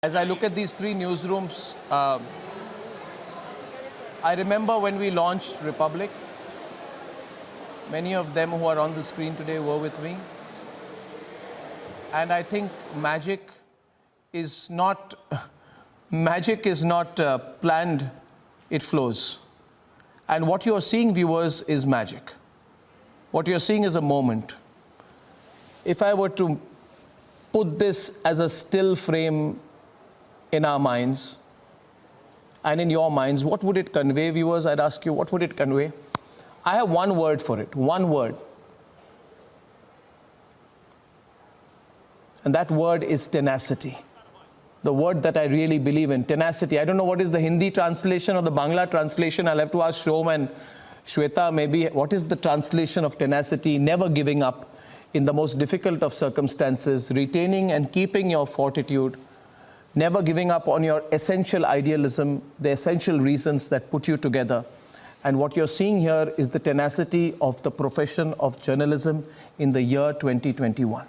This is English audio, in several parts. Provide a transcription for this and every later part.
As I look at these three newsrooms, I remember when we launched Republic. Many of them who are on the screen today were with me. And I think magic is not planned, it flows. And what you are seeing, viewers, is magic. What you're seeing is a moment. If I were to put this as a still frame in our minds and in your minds, what would it convey, viewers? I'd ask you, what would it convey? I have one word for it, one word. And that word is tenacity. The word that I really believe in, tenacity. I don't know what is the Hindi translation or the Bangla translation. I'll have to ask Shom and Shweta maybe. What is the translation of tenacity? Never giving up in the most difficult of circumstances, retaining and keeping your fortitude, never giving up on your essential idealism, the essential reasons that put you together. And what you're seeing here is the tenacity of the profession of journalism in the year 2021.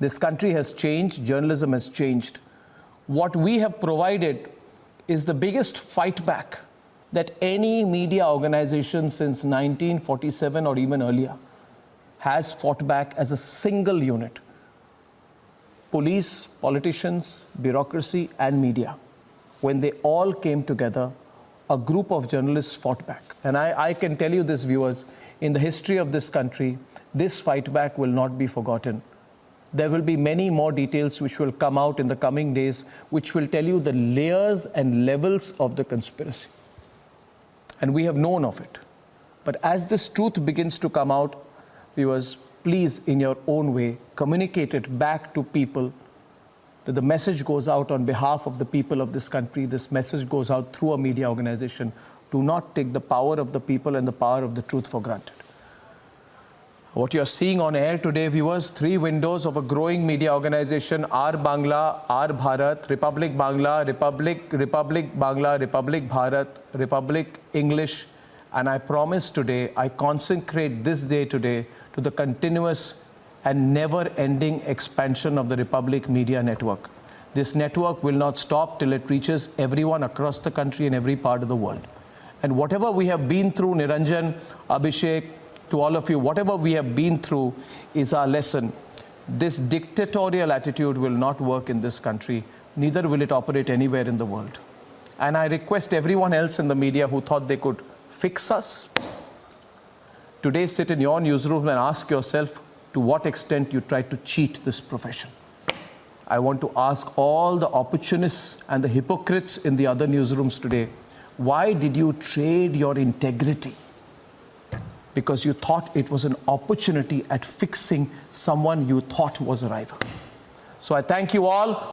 This country has changed, journalism has changed. What we have provided is the biggest fight back that any media organization since 1947 or even earlier has fought back as a single unit. Police, politicians, bureaucracy, and media. When they all came together, a group of journalists fought back. And I can tell you this, viewers, in the history of this country, this fight back will not be forgotten. There will be many more details which will come out in the coming days, which will tell you the layers and levels of the conspiracy. And we have known of it. But as this truth begins to come out, viewers, please, in your own way, communicate it back to people, that the message goes out on behalf of the people of this country. This message goes out through a media organization. Do not take the power of the people and the power of the truth for granted. What you are seeing on air today, viewers, three windows of a growing media organization: R Bangla, R Bharat, Republic Bangla, Republic Bangla, Republic Bharat, Republic English. And I promise today, I consecrate this day today to the continuous and never-ending expansion of the Republic Media Network. This network will not stop till it reaches everyone across the country and every part of the world. And whatever we have been through, Niranjan, Abhishek, to all of you, whatever we have been through is our lesson. This dictatorial attitude will not work in this country, neither will it operate anywhere in the world. And I request everyone else in the media who thought they could fix us, today sit in your newsroom and ask yourself to what extent you tried to cheat this profession. I want to ask all the opportunists and the hypocrites in the other newsrooms today, why did you trade your integrity? Because you thought it was an opportunity at fixing someone you thought was a rival. So I thank you all.